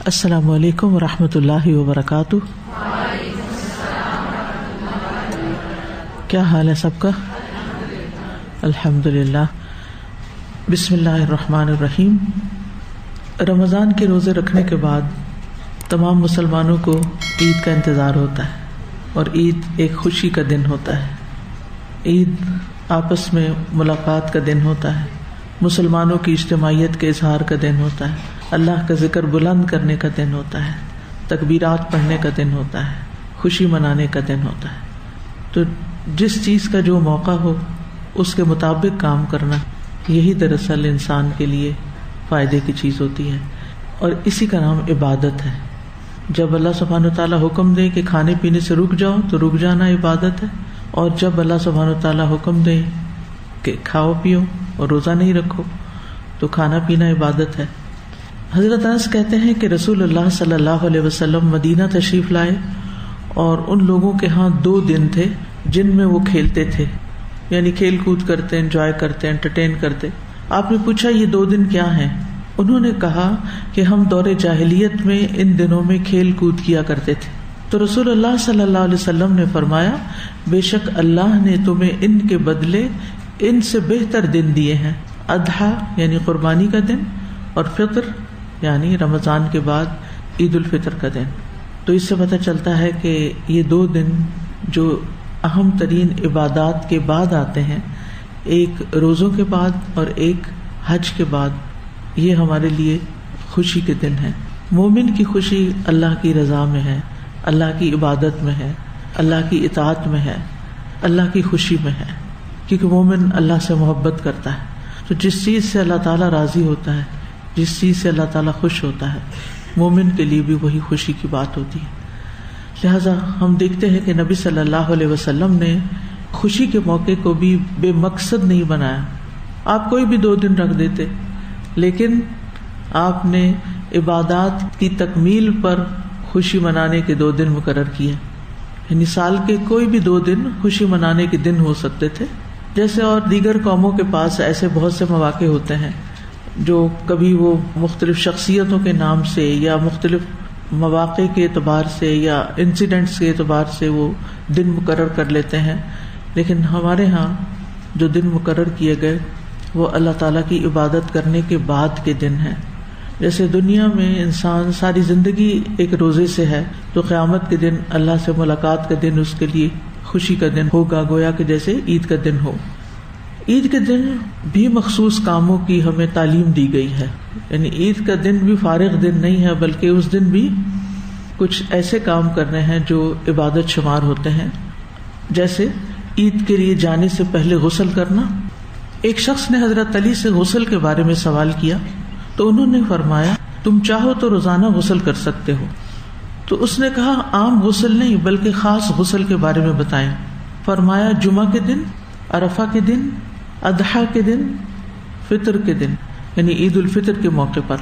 السلام علیکم ورحمۃ اللہ وبرکاتہ. کیا حال ہے سب کا؟ الحمدللہ. بسم اللہ الرحمن الرحیم. رمضان کے روزے رکھنے کے بعد تمام مسلمانوں کو عید کا انتظار ہوتا ہے، اور عید ایک خوشی کا دن ہوتا ہے. عید آپس میں ملاقات کا دن ہوتا ہے، مسلمانوں کی اجتماعیت کے اظہار کا دن ہوتا ہے، اللہ کا ذکر بلند کرنے کا دن ہوتا ہے، تکبیرات پڑھنے کا دن ہوتا ہے، خوشی منانے کا دن ہوتا ہے. تو جس چیز کا جو موقع ہو اس کے مطابق کام کرنا، یہی دراصل انسان کے لیے فائدے کی چیز ہوتی ہے، اور اسی کا نام عبادت ہے. جب اللہ سبحانہ وتعالیٰ حکم دے کہ کھانے پینے سے رک جاؤ تو رک جانا عبادت ہے، اور جب اللہ سبحانہ وتعالیٰ حکم دے کہ کھاؤ پیو اور روزہ نہیں رکھو تو کھانا پینا عبادت ہے. حضرت انس کہتے ہیں کہ رسول اللہ صلی اللہ علیہ وسلم مدینہ تشریف لائے، اور ان لوگوں کے ہاں 2 دن تھے جن میں وہ کھیلتے تھے، یعنی کھیل کود کرتے، انجوائے کرتے، انٹرٹین کرتے. آپ نے پوچھا یہ 2 دن کیا ہیں؟ انہوں نے کہا کہ ہم دور جاہلیت میں ان دنوں میں کھیل کود کیا کرتے تھے. تو رسول اللہ صلی اللہ علیہ وسلم نے فرمایا بے شک اللہ نے تمہیں ان کے بدلے ان سے بہتر دن دیے ہیں. اضحیٰ یعنی قربانی کا دن، اور فطر یعنی رمضان کے بعد عید الفطر کا دن. تو اس سے پتہ چلتا ہے کہ یہ 2 دن جو اہم ترین عبادات کے بعد آتے ہیں، ایک روزوں کے بعد اور ایک حج کے بعد، یہ ہمارے لیے خوشی کے دن ہیں. مومن کی خوشی اللہ کی رضا میں ہے، اللہ کی عبادت میں ہے، اللہ کی اطاعت میں ہے، اللہ کی خوشی میں ہے، کیونکہ مومن اللہ سے محبت کرتا ہے. تو جس چیز سے اللہ تعالیٰ راضی ہوتا ہے، جس چیز سے اللہ تعالیٰ خوش ہوتا ہے، مومن کے لیے بھی وہی خوشی کی بات ہوتی ہے. لہٰذا ہم دیکھتے ہیں کہ نبی صلی اللہ علیہ وسلم نے خوشی کے موقع کو بھی بے مقصد نہیں بنایا. آپ کوئی بھی 2 دن رکھ دیتے، لیکن آپ نے عبادات کی تکمیل پر خوشی منانے کے 2 دن مقرر کیے. یعنی سال کے کوئی بھی 2 دن خوشی منانے کے دن ہو سکتے تھے، جیسے اور دیگر قوموں کے پاس ایسے بہت سے مواقع ہوتے ہیں جو کبھی وہ مختلف شخصیتوں کے نام سے یا مختلف مواقع کے اعتبار سے یا انسیڈنٹس کے اعتبار سے وہ دن مقرر کر لیتے ہیں. لیکن ہمارے ہاں جو دن مقرر کیے گئے وہ اللہ تعالیٰ کی عبادت کرنے کے بعد کے دن ہیں. جیسے دنیا میں انسان ساری زندگی ایک روزے سے ہے، تو قیامت کے دن اللہ سے ملاقات کا دن اس کے لیے خوشی کا دن ہوگا، گویا کہ جیسے عید کا دن ہو. عید کے دن بھی مخصوص کاموں کی ہمیں تعلیم دی گئی ہے. یعنی عید کا دن بھی فارغ دن نہیں ہے، بلکہ اس دن بھی کچھ ایسے کام کرنے ہیں جو عبادت شمار ہوتے ہیں. جیسے عید کے لیے جانے سے پہلے غسل کرنا. ایک شخص نے حضرت علی سے غسل کے بارے میں سوال کیا تو انہوں نے فرمایا تم چاہو تو روزانہ غسل کر سکتے ہو. تو اس نے کہا عام غسل نہیں بلکہ خاص غسل کے بارے میں بتائیں. فرمایا جمعہ کے دن، عرفہ کے دن، اضحیٰ کے دن، فطر کے دن یعنی عید الفطر کے موقع پر.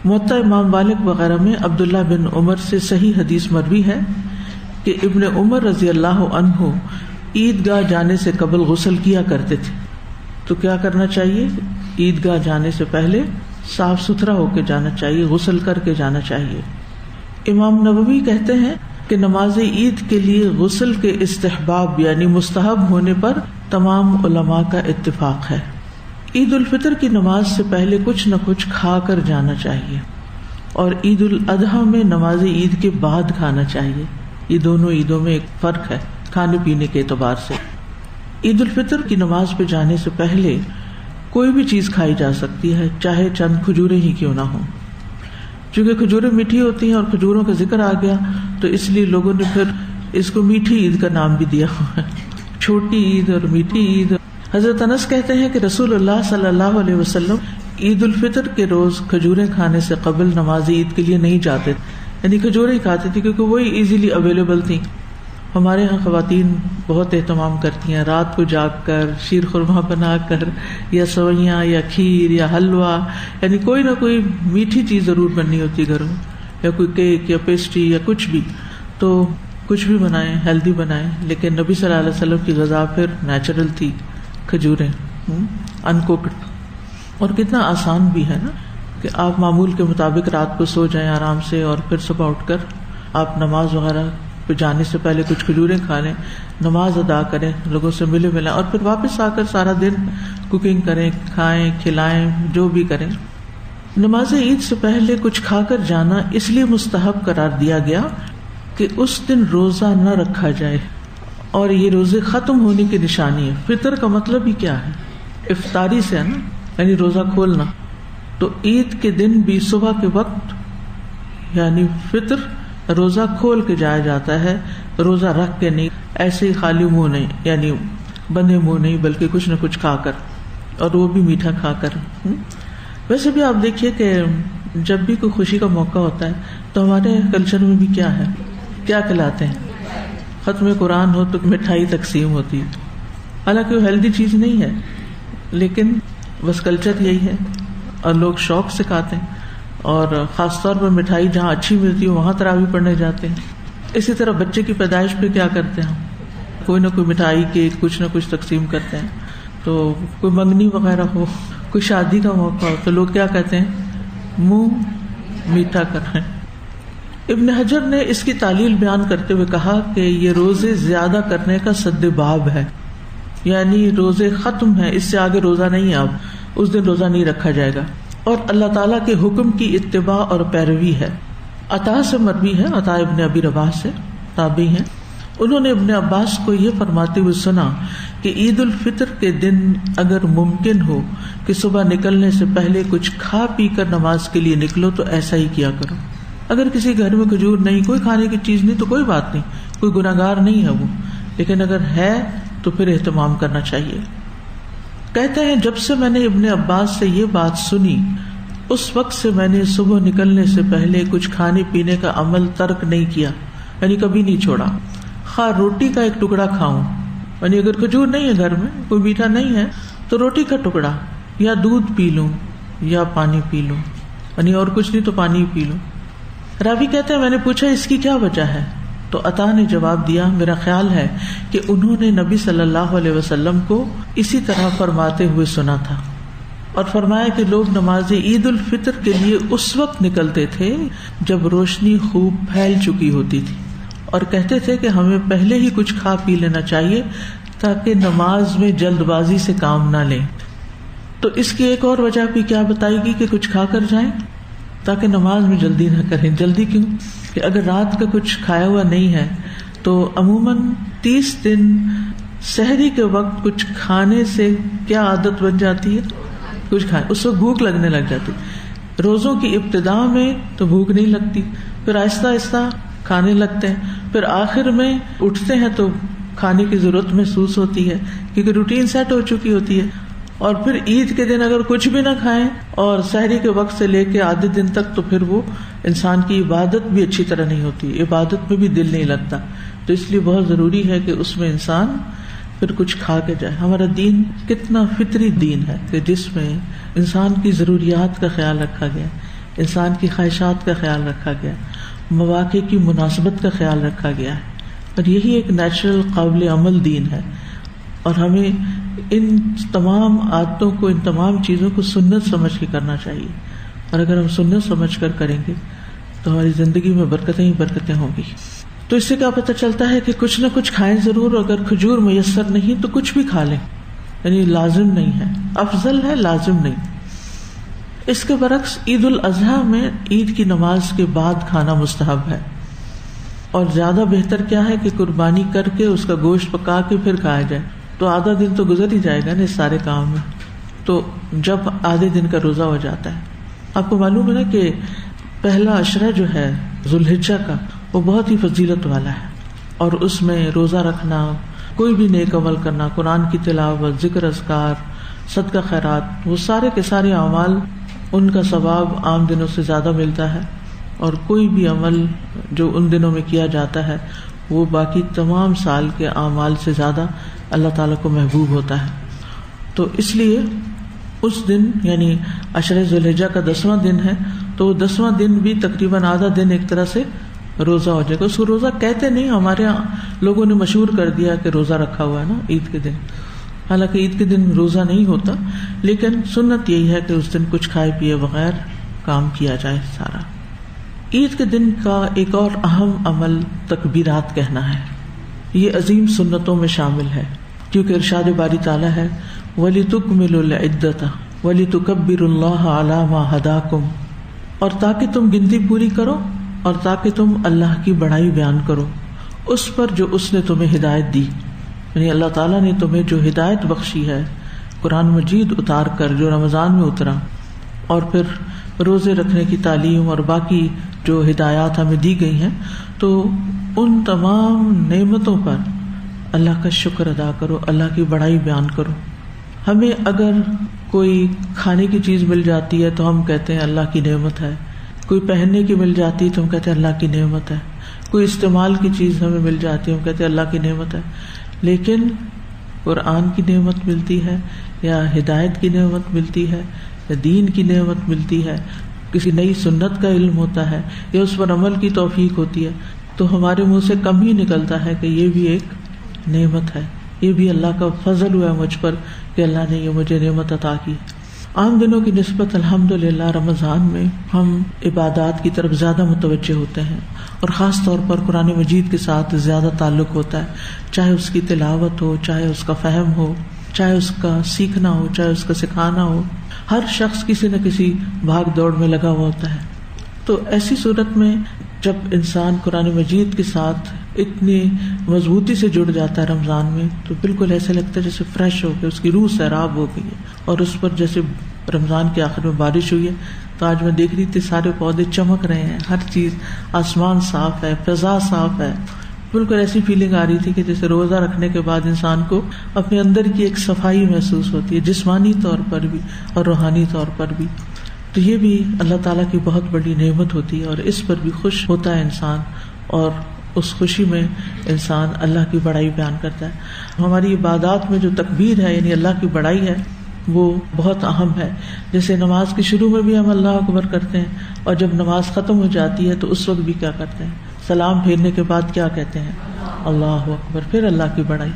موطا امام مالک وغیرہ میں عبداللہ بن عمر سے صحیح حدیث مروی ہے کہ ابن عمر رضی اللہ عنہ عیدگاہ جانے سے قبل غسل کیا کرتے تھے. تو کیا کرنا چاہیے؟ عیدگاہ جانے سے پہلے صاف ستھرا ہو کے جانا چاہیے، غسل کر کے جانا چاہیے. امام نووی کہتے ہیں کہ نماز عید کے لیے غسل کے استحباب یعنی مستحب ہونے پر تمام علماء کا اتفاق ہے. عید الفطر کی نماز سے پہلے کچھ نہ کچھ کھا کر جانا چاہیے، اور عید الاضحیٰ میں نماز عید کے بعد کھانا چاہیے. یہ دونوں عیدوں میں ایک فرق ہے کھانے پینے کے اعتبار سے. عید الفطر کی نماز پہ جانے سے پہلے کوئی بھی چیز کھائی جا سکتی ہے، چاہے چند کھجوریں ہی کیوں نہ ہوں. چونکہ کھجوریں میٹھی ہوتی ہیں اور کھجوروں کا ذکر آ گیا تو اس لیے لوگوں نے پھر اس کو میٹھی عید کا نام بھی دیا ہوا ہے، چھوٹی عید اور میٹھی عید. حضرت انس کہتے ہیں کہ رسول اللہ صلی اللہ علیہ وسلم عید الفطر کے روز کھجوریں کھانے سے قبل نماز عید کے لیے نہیں جاتے، یعنی کھجوریں ہی کھاتے تھے کیونکہ وہی ایزیلی اویلیبل تھیں. ہمارے ہاں خواتین بہت اہتمام کرتی ہیں، رات کو جاگ کر شیر خورما بنا کر یا سوئیاں یا کھیر یا حلوہ، یعنی کوئی نہ کوئی میٹھی چیز ضرور بننی ہوتی گھر میں، یا کوئی کیک یا پیسٹری یا کچھ بھی. تو کچھ بھی بنائیں، ہیلدی بنائیں. لیکن نبی صلی اللہ علیہ وسلم کی غذا پھر نیچرل تھی، کھجوریں ان کوکڈ، اور کتنا آسان بھی ہے نا. کہ آپ معمول کے مطابق رات کو سو جائیں آرام سے، اور پھر صبح اٹھ کر آپ نماز وغیرہ پہ جانے سے پہلے کچھ کھجوریں کھا لیں، نماز ادا کریں، لوگوں سے ملیں، اور پھر واپس آ کر سارا دن کوکنگ کریں، کھائیں، کھلائیں، جو بھی کریں۔ نماز عید سے پہلے کچھ کھا کر جانا اس لیے مستحب قرار دیا گیا کہ اس دن روزہ نہ رکھا جائے، اور یہ روزے ختم ہونے کی نشانی ہے۔ فطر کا مطلب ہی کیا ہے؟ افطاری سے ہے نا، یعنی روزہ کھولنا۔ تو عید کے دن بھی صبح کے وقت یعنی فطر روزہ کھول کے جایا جاتا ہے، روزہ رکھ کے نہیں، ایسے ہی خالی منہ نہیں، یعنی بندے منہ نہیں، بلکہ کچھ نہ کچھ کھا کر، اور وہ بھی میٹھا کھا کر۔ ویسے بھی آپ دیکھیے کہ جب بھی کوئی خوشی کا موقع ہوتا ہے تو ہمارے کلچر میں بھی کیا ہے، کیا کھلاتے ہیں؟ ختم قرآن ہو تو مٹھائی تقسیم ہوتی ہے، حالانکہ وہ ہیلدی چیز نہیں ہے، لیکن بس کلچر یہی ہے، اور لوگ شوق سے کھاتے ہیں، اور خاص طور پر مٹھائی جہاں اچھی ملتی ہے وہاں تراویح پڑھنے جاتے ہیں۔ اسی طرح بچے کی پیدائش پہ کیا کرتے ہیں، کوئی نہ کوئی مٹھائی کے کچھ نہ کچھ تقسیم کرتے ہیں۔ تو کوئی منگنی وغیرہ ہو، کوئی شادی کا موقع ہو، تو لوگ کیا کہتے ہیں، منہ میٹھا کر رہے ہیں۔ ابن حجر نے اس کی تعلیل بیان کرتے ہوئے کہا کہ یہ روزے زیادہ کرنے کا سد باب ہے، یعنی روزے ختم ہیں، اس سے آگے روزہ نہیں ہے، اب اس دن روزہ نہیں رکھا جائے گا، اور اللہ تعالیٰ کے حکم کی اتباع اور پیروی ہے۔ عطا سے مروی ہے، عطا ابن ابی رباح سے، تابعی ہیں، انہوں نے ابن عباس کو یہ فرماتے ہوئے سنا کہ عید الفطر کے دن اگر ممکن ہو کہ صبح نکلنے سے پہلے کچھ کھا پی کر نماز کے لیے نکلو تو ایسا ہی کیا کرو۔ اگر کسی گھر میں کھجور نہیں، کوئی کھانے کی چیز نہیں، تو کوئی بات نہیں، کوئی گناہگار نہیں ہے وہ، لیکن اگر ہے تو پھر اہتمام کرنا چاہیے۔ کہتے ہیں جب سے میں نے ابن عباس سے یہ بات سنی اس وقت سے میں نے صبح نکلنے سے پہلے کچھ کھانے پینے کا عمل ترک نہیں کیا، یعنی کبھی نہیں چھوڑا، خواہ روٹی کا ایک ٹکڑا کھاؤں، یعنی اگر کھجور نہیں ہے گھر میں، کوئی میٹھا نہیں ہے، تو روٹی کا ٹکڑا، یا دودھ پی لوں، یا پانی پی لوں، یعنی اور کچھ نہیں تو پانی پی لوں۔ راوی کہتے ہیں میں نے پوچھا اس کی کیا وجہ ہے، تو عطا نے جواب دیا میرا خیال ہے کہ انہوں نے نبی صلی اللہ علیہ وسلم کو اسی طرح فرماتے ہوئے سنا تھا، اور فرمایا کہ لوگ نماز عید الفطر کے لیے اس وقت نکلتے تھے جب روشنی خوب پھیل چکی ہوتی تھی، اور کہتے تھے کہ ہمیں پہلے ہی کچھ کھا پی لینا چاہیے تاکہ نماز میں جلد بازی سے کام نہ لیں۔ تو اس کی ایک اور وجہ بھی کیا بتائی گی کہ کچھ کھا کر جائیں تاکہ نماز میں جلدی نہ کریں۔ جلدی کیوں؟ کہ اگر رات کا کچھ کھایا ہوا نہیں ہے تو عموماً 30 دن سحری کے وقت کچھ کھانے سے کیا عادت بن جاتی ہے، کچھ کھائیں، اس وقت بھوک لگنے لگ جاتی۔ روزوں کی ابتدا میں تو بھوک نہیں لگتی، پھر آہستہ آہستہ کھانے لگتے ہیں، پھر آخر میں اٹھتے ہیں تو کھانے کی ضرورت محسوس ہوتی ہے کیونکہ روٹین سیٹ ہو چکی ہوتی ہے، اور پھر عید کے دن اگر کچھ بھی نہ کھائیں اور سحری کے وقت سے لے کے آدھے دن تک تو پھر وہ انسان کی عبادت بھی اچھی طرح نہیں ہوتی، عبادت میں بھی دل نہیں لگتا۔ تو اس لیے بہت ضروری ہے کہ اس میں انسان پھر کچھ کھا کے جائے۔ ہمارا دین کتنا فطری دین ہے کہ جس میں انسان کی ضروریات کا خیال رکھا گیا، انسان کی خواہشات کا خیال رکھا گیا، مواقع کی مناسبت کا خیال رکھا گیا ہے، اور یہی ایک نیچرل قابل عمل دین ہے۔ اور ہمیں ان تمام عادتوں کو، ان تمام چیزوں کو سنت سمجھ کے کرنا چاہیے، اور اگر ہم سنت سمجھ کر کریں گے تو ہماری زندگی میں برکتیں ہی برکتیں ہوں گی۔ تو اس سے کیا پتہ چلتا ہے کہ کچھ نہ کچھ کھائیں ضرور، اگر کھجور میسر نہیں تو کچھ بھی کھا لیں، یعنی لازم نہیں ہے، افضل ہے، لازم نہیں۔ اس کے برعکس عید الاضحیٰ میں عید کی نماز کے بعد کھانا مستحب ہے، اور زیادہ بہتر کیا ہے کہ قربانی کر کے اس کا گوشت پکا کے پھر کھایا جائے، تو آدھا دن تو گزر ہی جائے گا نا اس سارے کام میں، تو جب آدھے دن کا روزہ ہو جاتا ہے۔ آپ کو معلوم ہے نا کہ پہلا عشرہ جو ہے ذوالحجہ کا وہ بہت ہی فضیلت والا ہے، اور اس میں روزہ رکھنا، کوئی بھی نیک عمل کرنا، قرآن کی تلاوت، ذکر اذکار، صدقہ خیرات، وہ سارے کے سارے اعمال ان کا ثواب عام دنوں سے زیادہ ملتا ہے، اور کوئی بھی عمل جو ان دنوں میں کیا جاتا ہے وہ باقی تمام سال کے اعمال سے زیادہ اللہ تعالیٰ کو محبوب ہوتا ہے۔ تو اس لیے اس دن یعنی عشرہ ذوالحجہ کا 10واں دن ہے، تو 10واں دن بھی تقریباً آدھا دن ایک طرح سے روزہ ہو جائے گا۔ اس کو روزہ کہتے نہیں، ہمارے یہاں لوگوں نے مشہور کر دیا کہ روزہ رکھا ہوا ہے نا عید کے دن، حالانکہ عید کے دن روزہ نہیں ہوتا، لیکن سنت یہی ہے کہ اس دن کچھ کھائے پیے بغیر کام کیا جائے سارا۔ عید کے دن کا ایک اور اہم عمل تکبیرات کہنا ہے۔ یہ عظیم سنتوں میں شامل ہے، کیونکہ ارشاد باری تعالیٰ ہے وَلِتُكْمِلُوا الْعِدَّةَ وَلِتُكَبِّرُوا اللَّهَ عَلَى مَا هَدَاكُمْ، اور تاکہ تم گنتی پوری کرو اور تاکہ تم اللہ کی بڑائی بیان کرو اس پر جو اس نے تمہیں ہدایت دی۔ یعنی اللہ تعالیٰ نے تمہیں جو ہدایت بخشی ہے، قرآن مجید اتار کر جو رمضان میں اترا، اور پھر روزے رکھنے کی تعلیم اور باقی جو ہدایات ہمیں دی گئی ہیں، تو ان تمام نعمتوں پر اللہ کا شکر ادا کرو، اللہ کی بڑائی بیان کرو۔ ہمیں اگر کوئی کھانے کی چیز مل جاتی ہے تو ہم کہتے ہیں اللہ کی نعمت ہے، کوئی پہننے کی مل جاتی ہے تو ہم کہتے ہیں اللہ کی نعمت ہے، کوئی استعمال کی چیز ہمیں مل جاتی ہے ہم کہتے ہیں اللہ کی نعمت ہے۔ لیکن قرآن کی نعمت ملتی ہے یا ہدایت کی نعمت ملتی ہے یا دین کی نعمت ملتی ہے، کسی نئی سنت کا علم ہوتا ہے یا اس پر عمل کی توفیق ہوتی ہے، تو ہمارے منہ سے کم ہی نکلتا ہے کہ یہ بھی ایک نعمت ہے، یہ بھی اللہ کا فضل ہوا ہے مجھ پر کہ اللہ نے یہ مجھے نعمت عطا کی۔ عام دنوں کی نسبت الحمدللہ رمضان میں ہم عبادات کی طرف زیادہ متوجہ ہوتے ہیں، اور خاص طور پر قرآن مجید کے ساتھ زیادہ تعلق ہوتا ہے، چاہے اس کی تلاوت ہو، چاہے اس کا فہم ہو، چاہے اس کا سیکھنا ہو، چاہے اس کا سکھانا ہو۔ ہر شخص کسی نہ کسی بھاگ دوڑ میں لگا ہوا ہوتا ہے۔ تو ایسی صورت میں جب انسان قرآن مجید کے ساتھ اتنی مضبوطی سے جڑ جاتا ہے رمضان میں، تو بالکل ایسا لگتا ہے جیسے فریش ہو کے اس کی روح سیراب ہو گئی ہے، اور اس پر جیسے رمضان کے آخر میں بارش ہوئی ہے، تو آج میں دیکھ رہی تھی سارے پودے چمک رہے ہیں، ہر چیز، آسمان صاف ہے، فضا صاف ہے، بالکل ایسی فیلنگ آ رہی تھی کہ جیسے روزہ رکھنے کے بعد انسان کو اپنے اندر کی ایک صفائی محسوس ہوتی ہے، جسمانی طور پر بھی اور روحانی طور پر بھی۔ تو یہ بھی اللہ تعالیٰ کی بہت بڑی نعمت ہوتی ہے، اور اس پر بھی خوش ہوتا ہے انسان، اور اس خوشی میں انسان اللہ کی بڑائی بیان کرتا ہے۔ ہماری عبادات میں جو تکبیر ہے، یعنی اللہ کی بڑائی ہے، وہ بہت اہم ہے۔ جیسے نماز کے شروع میں بھی ہم اللہ اکبر کرتے ہیں، اور جب نماز ختم ہو جاتی ہے تو اس وقت بھی کیا کرتے ہیں؟ سلام پھیرنے کے بعد کیا کہتے ہیں؟ اللہ اکبر، پھر اللہ کی بڑائی۔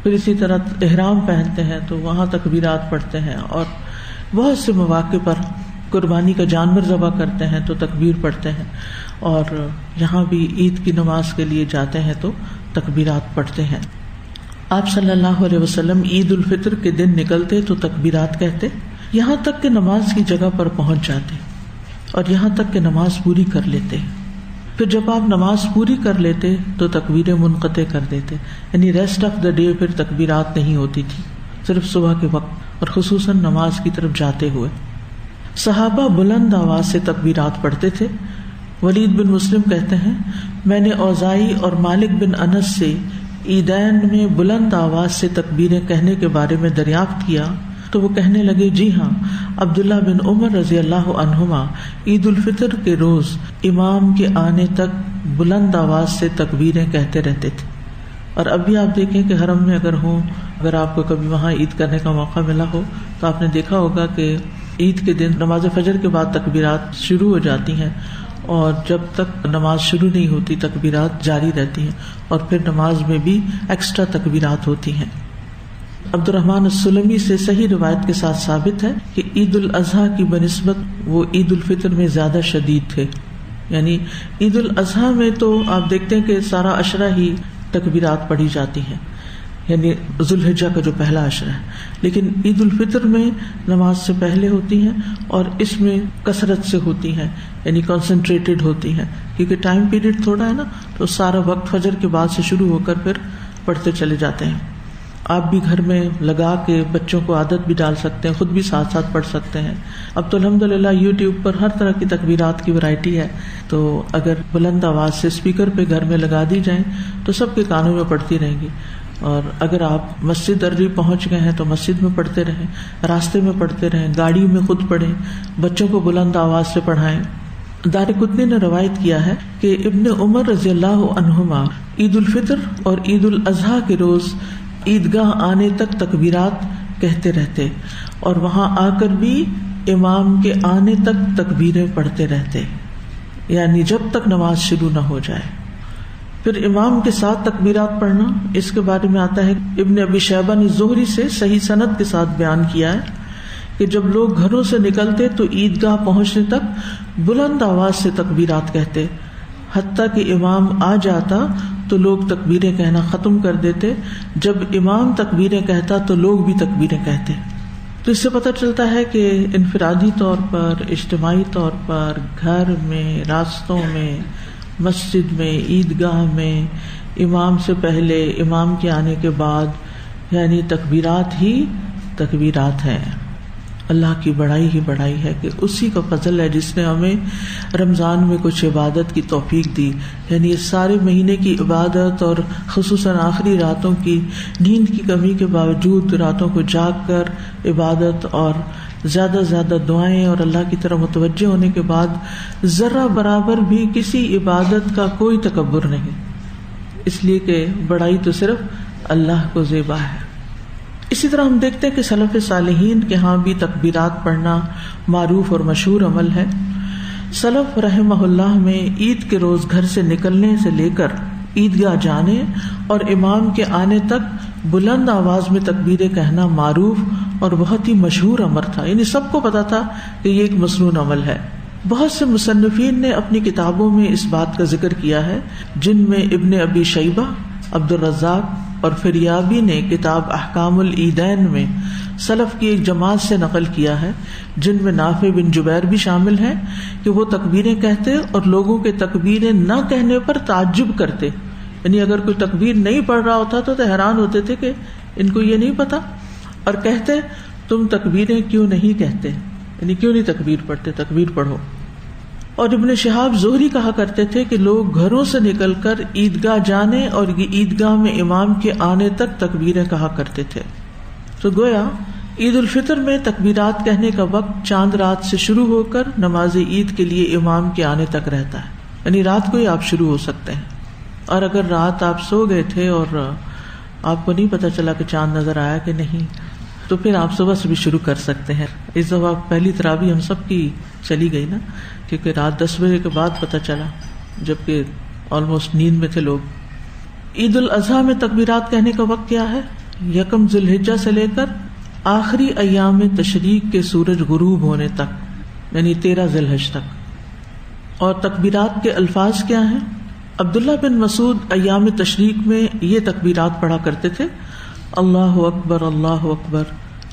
پھر اسی طرح احرام پہنتے ہیں تو وہاں تکبیرات پڑھتے ہیں، اور بہت سے مواقع پر قربانی کا جانور ذبح کرتے ہیں تو تکبیر پڑھتے ہیں، اور یہاں بھی عید کی نماز کے لیے جاتے ہیں تو تکبیرات پڑھتے ہیں۔ آپ صلی اللہ علیہ وسلم عید الفطر کے دن نکلتے تو تکبیرات کہتے، یہاں تک کہ نماز کی جگہ پر پہنچ جاتے اور یہاں تک کہ نماز پوری کر لیتے۔ پھر جب آپ نماز پوری کر لیتے تو تکبیریں منقطع کر دیتے، یعنی ریسٹ آف دا ڈے پھر تکبیرات نہیں ہوتی تھی، صرف صبح کے وقت اور خصوصاً نماز کی طرف جاتے ہوئے۔ صحابہ بلند آواز سے تکبیرات پڑھتے تھے۔ ولید بن مسلم کہتے ہیں، میں نے اوزاعی اور مالک بن انس سے عیدین میں بلند آواز سے تکبیریں کہنے کے بارے میں دریافت کیا تو وہ کہنے لگے، جی ہاں، عبداللہ بن عمر رضی اللہ عنہما عید الفطر کے روز امام کے آنے تک بلند آواز سے تکبیریں کہتے رہتے تھے۔ اور اب بھی آپ دیکھیں کہ حرم میں اگر آپ کو کبھی وہاں عید کرنے کا موقع ملا ہو تو آپ نے دیکھا ہوگا کہ عید کے دن نماز فجر کے بعد تکبیرات شروع ہو جاتی ہیں، اور جب تک نماز شروع نہیں ہوتی تکبیرات جاری رہتی ہیں، اور پھر نماز میں بھی ایکسٹرا تکبیرات ہوتی ہیں۔ عبد الرحمن السلمی سے صحیح روایت کے ساتھ ثابت ہے کہ عید الاضحیٰ کی بنسبت وہ عید الفطر میں زیادہ شدید تھے، یعنی عید الاضحیٰ میں تو آپ دیکھتے ہیں کہ سارا عشرہ ہی تکبیرات پڑھی جاتی ہیں، یعنی ذوالحجہ کا جو پہلا عشرہ ہے، لیکن عید الفطر میں نماز سے پہلے ہوتی ہیں اور اس میں کثرت سے ہوتی ہیں، یعنی کنسنٹریٹڈ ہوتی ہیں، کیونکہ ٹائم پیریڈ تھوڑا ہے نا، تو سارا وقت فجر کے بعد سے شروع ہو کر پھر پڑھتے چلے جاتے ہیں۔ آپ بھی گھر میں لگا کے بچوں کو عادت بھی ڈال سکتے ہیں، خود بھی ساتھ ساتھ پڑھ سکتے ہیں۔ اب تو الحمدللہ یوٹیوب پر ہر طرح کی تکبیرات کی ورائٹی ہے، تو اگر بلند آواز سے اسپیکر پہ گھر میں لگا دی جائیں تو سب کے کانوں میں پڑتی رہیں گی، اور اگر آپ مسجد ارری پہنچ گئے ہیں تو مسجد میں پڑھتے رہیں، راستے میں پڑھتے رہیں، گاڑی میں خود پڑھیں، بچوں کو بلند آواز سے پڑھائیں۔ دارقطنی نے روایت کیا ہے کہ ابن عمر رضی اللہ عنہما عید الفطر اور عید الاضحیٰ کے روز عیدگاہ آنے تک تکبیرات کہتے رہتے، اور وہاں آ کر بھی امام کے آنے تک تکبیریں پڑھتے رہتے، یعنی جب تک نماز شروع نہ ہو جائے۔ پھر امام کے ساتھ تکبیرات پڑھنا، اس کے بارے میں آتا ہے ابن ابی شیبہ نے زہری سے صحیح سند کے ساتھ بیان کیا ہے کہ جب لوگ گھروں سے نکلتے تو عیدگاہ پہنچنے تک بلند آواز سے تکبیرات کہتے، حتیٰ کہ امام آ جاتا تو لوگ تکبیریں کہنا ختم کر دیتے، جب امام تکبیریں کہتا تو لوگ بھی تکبیریں کہتے۔ تو اس سے پتہ چلتا ہے کہ انفرادی طور پر، اجتماعی طور پر، گھر میں، راستوں میں، مسجد میں، عیدگاہ میں، امام سے پہلے، امام کے آنے کے بعد، یعنی تکبیرات ہی تکبیرات ہیں۔ اللہ کی بڑائی ہی بڑائی ہے کہ اسی کا فضل ہے جس نے ہمیں رمضان میں کچھ عبادت کی توفیق دی، یعنی اس سارے مہینے کی عبادت اور خصوصاً آخری راتوں کی نیند کی کمی کے باوجود راتوں کو جاگ کر عبادت اور زیادہ زیادہ دعائیں اور اللہ کی طرف متوجہ ہونے کے بعد ذرہ برابر بھی کسی عبادت کا کوئی تکبر نہیں، اس لیے کہ بڑائی تو صرف اللہ کو زیبا ہے۔ اسی طرح ہم دیکھتے ہیں کہ سلف صالحین کے ہاں بھی تکبیرات پڑھنا معروف اور مشہور عمل ہے۔ سلف رحمہ اللہ میں عید کے روز گھر سے نکلنے سے لے کر عیدگاہ جانے اور امام کے آنے تک بلند آواز میں تکبیریں کہنا معروف اور بہت ہی مشہور امر تھا، یعنی سب کو پتا تھا کہ یہ ایک مسنون عمل ہے۔ بہت سے مصنفین نے اپنی کتابوں میں اس بات کا ذکر کیا ہے، جن میں ابن ابی شیبہ، عبد الرزاق اور فریابی نے کتاب احکام العیدین میں سلف کی ایک جماعت سے نقل کیا ہے، جن میں نافع بن جبیر بھی شامل ہیں، کہ وہ تکبیریں کہتے اور لوگوں کے تکبیریں نہ کہنے پر تعجب کرتے، یعنی اگر کوئی تکبیر نہیں پڑھ رہا ہوتا تو حیران ہوتے تھے کہ ان کو یہ نہیں پتا، اور کہتے تم تکبیریں کیوں نہیں کہتے، یعنی کیوں نہیں تکبیر پڑھتے، تکبیر پڑھو۔ اور ابن شہاب زہری کہا کرتے تھے کہ لوگ گھروں سے نکل کر عیدگاہ جانے اور عیدگاہ میں امام کے آنے تک تکبیریں کہا کرتے تھے۔ تو گویا عید الفطر میں تکبیرات کہنے کا وقت چاند رات سے شروع ہو کر نماز عید کے لیے امام کے آنے تک رہتا ہے، یعنی رات کو ہی آپ شروع ہو سکتے ہیں، اور اگر رات آپ سو گئے تھے اور آپ کو نہیں پتا چلا کہ چاند نظر آیا کہ نہیں تو پھر آپ صبح سے بھی شروع کر سکتے ہیں۔ اس دفعہ پہلی تراویح ہم سب کی چلی گئی نا، کیونکہ رات 10 بجے کے بعد پتہ چلا، جبکہ آلموسٹ نیند میں تھے لوگ۔ عید الاضحیٰ میں تکبیرات کہنے کا وقت کیا ہے؟ 1 ذی الحجہ سے لے کر آخری ایام تشریق کے سورج غروب ہونے تک، یعنی 13 ذی الحجہ تک۔ اور تکبیرات کے الفاظ کیا ہیں؟ عبداللہ بن مسعود ایام تشریق میں یہ تکبیرات پڑھا کرتے تھے: اللہ اکبر، اللہ اکبر،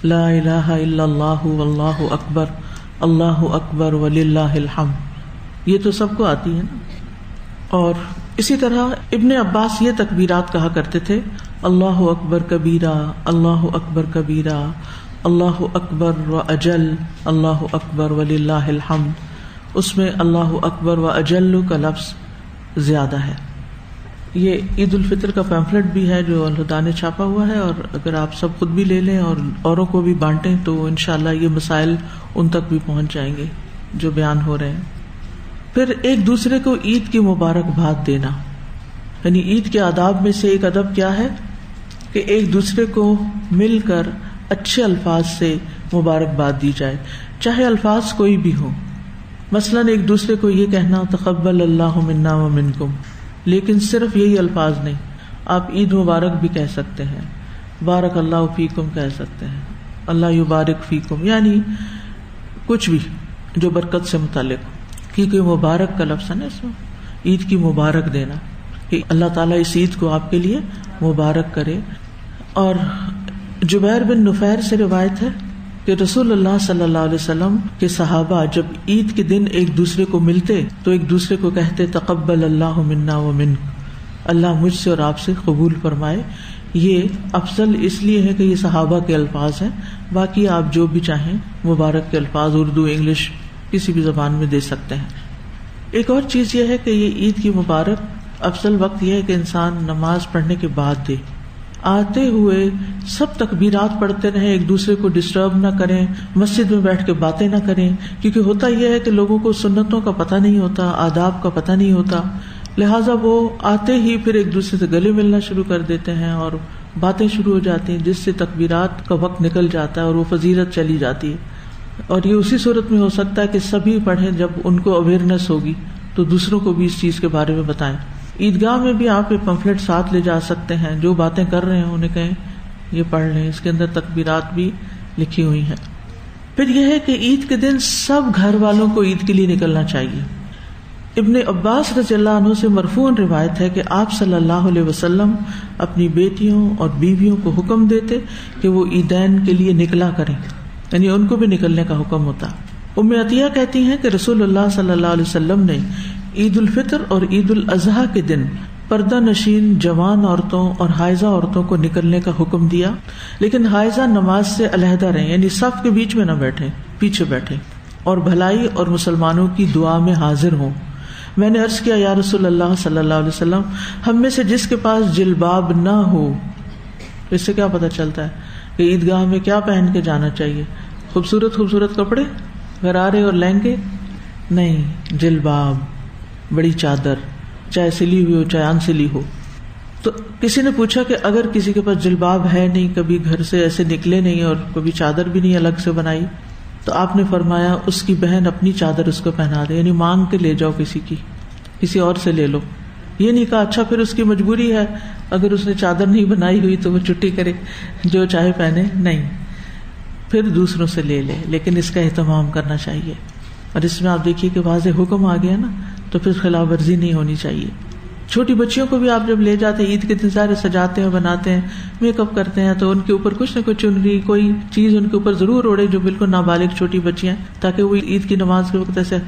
لا الہ الا اللہ واللہ اکبر، اللہ اکبر وللہ الحمد۔ یہ تو سب کو آتی ہے نا۔ اور اسی طرح ابن عباس یہ تکبیرات کہا کرتے تھے: اللہ اکبر کبیرہ، اللہ اکبر کبیرہ، اللہ اکبر و اجل، اللہ اکبر وللہ الحمد۔ اس میں اللہ اکبر و اجل کا لفظ زیادہ ہے۔ یہ عید الفطر کا پیمفلٹ بھی ہے جو الہدا نے چھاپا ہوا ہے، اور اگر آپ سب خود بھی لے لیں اور اوروں کو بھی بانٹیں تو انشاءاللہ یہ مسائل ان تک بھی پہنچ جائیں گے جو بیان ہو رہے ہیں۔ پھر ایک دوسرے کو عید کی مبارکباد دینا، یعنی عید کے آداب میں سے ایک ادب کیا ہے کہ ایک دوسرے کو مل کر اچھے الفاظ سے مبارکباد دی جائے، چاہے الفاظ کوئی بھی ہو۔ مثلاً ایک دوسرے کو یہ کہنا تقبل اللہ منا و منکم، لیکن صرف یہی الفاظ نہیں، آپ عید مبارک بھی کہہ سکتے ہیں، بارک اللہ فیکم کہہ سکتے ہیں، اللہ یبارک فیکم، یعنی کچھ بھی جو برکت سے متعلق ہو، کیونکہ مبارک کا لفظ ہے نا اس میں، عید کی مبارک دینا کہ اللہ تعالیٰ اس عید کو آپ کے لیے مبارک کرے۔ اور جبیر بن نفیر سے روایت ہے کہ رسول اللہ صلی اللہ علیہ وسلم کے صحابہ جب عید کے دن ایک دوسرے کو ملتے تو ایک دوسرے کو کہتے تقبل اللہ منا و منک، اللہ مجھ سے اور آپ سے قبول فرمائے۔ یہ افضل اس لیے ہے کہ یہ صحابہ کے الفاظ ہیں، باقی آپ جو بھی چاہیں مبارک کے الفاظ اردو، انگلش، کسی بھی زبان میں دے سکتے ہیں۔ ایک اور چیز یہ ہے کہ یہ عید کی مبارک افضل وقت یہ ہے کہ انسان نماز پڑھنے کے بعد دے، آتے ہوئے سب تکبیرات پڑھتے رہیں، ایک دوسرے کو ڈسٹرب نہ کریں، مسجد میں بیٹھ کے باتیں نہ کریں، کیونکہ ہوتا یہ ہے کہ لوگوں کو سنتوں کا پتہ نہیں ہوتا، آداب کا پتہ نہیں ہوتا، لہٰذا وہ آتے ہی پھر ایک دوسرے سے گلے ملنا شروع کر دیتے ہیں اور باتیں شروع ہو جاتی ہیں، جس سے تکبیرات کا وقت نکل جاتا ہے اور وہ فضیلت چلی جاتی ہے۔ اور یہ اسی صورت میں ہو سکتا ہے کہ سبھی پڑھیں جب ان کو اویئرنیس ہوگی تو دوسروں کو بھی اس چیز کے بارے میں بتائیں۔ عیدگاہ میں بھی آپ ایک پمفلٹ ساتھ لے جا سکتے ہیں، جو باتیں کر رہے ہیں انہیں کہیں یہ پڑھ لیں، اس کے اندر تکبیرات بھی لکھی ہوئی ہیں۔ پھر یہ ہے کہ عید کے دن سب گھر والوں کو عید کے لیے نکلنا چاہیے. ابن عباس رضی اللہ عنہ سے مرفوعاً روایت ہے کہ آپ صلی اللہ علیہ وسلم اپنی بیٹیوں اور بیویوں کو حکم دیتے کہ وہ عیدین کے لیے نکلا کریں، یعنی ان کو بھی نکلنے کا حکم ہوتا. ام عطیہ کہتی ہیں کہ رسول اللہ صلی اللہ علیہ وسلم نے عید الفطر اور عید الاضحیٰ کے دن پردہ نشین جوان عورتوں اور حائضہ عورتوں کو نکلنے کا حکم دیا، لیکن حائضہ نماز سے علیحدہ رہیں، یعنی صف کے بیچ میں نہ بیٹھیں، پیچھے بیٹھیں اور بھلائی اور مسلمانوں کی دعا میں حاضر ہوں. میں نے عرض کیا یا رسول اللہ صلی اللہ علیہ وسلم، ہم میں سے جس کے پاس جلباب نہ ہو، اس سے کیا پتہ چلتا ہے کہ عیدگاہ میں کیا پہن کے جانا چاہیے؟ خوبصورت خوبصورت کپڑے، غرارے اور لہنگے نہیں، جلباب، بڑی چادر، چاہے سلی ہوئی ہو چاہے ان سلی ہو. تو کسی نے پوچھا کہ اگر کسی کے پاس جلباب ہے نہیں، کبھی گھر سے ایسے نکلے نہیں اور کبھی چادر بھی نہیں الگ سے بنائی، تو آپ نے فرمایا اس کی بہن اپنی چادر اس کو پہنا دے، یعنی مانگ کے لے جاؤ، کسی اور سے لے لو. یہ نہیں کہا اچھا پھر اس کی مجبوری ہے، اگر اس نے چادر نہیں بنائی ہوئی تو وہ چھٹی کرے، جو چاہے پہنے، نہیں، پھر دوسروں سے لے لے، لیکن اس کا اہتمام کرنا چاہیے. اور اس میں آپ دیکھیے کہ واضح حکم آ گیا نا، تو پھر خلاف ورزی نہیں ہونی چاہیے. چھوٹی بچیوں کو بھی آپ جب لے جاتے ہیں عید کے دن سارے سجاتے ہیں، بناتے ہیں، میک اپ کرتے ہیں، تو ان کے اوپر کچھ نہ کچھ چنری کوئی چیز ان کے اوپر ضرور اوڑے جو بالکل نابالغ چھوٹی بچیاں، تاکہ وہ عید کی نماز کے وقت ایسے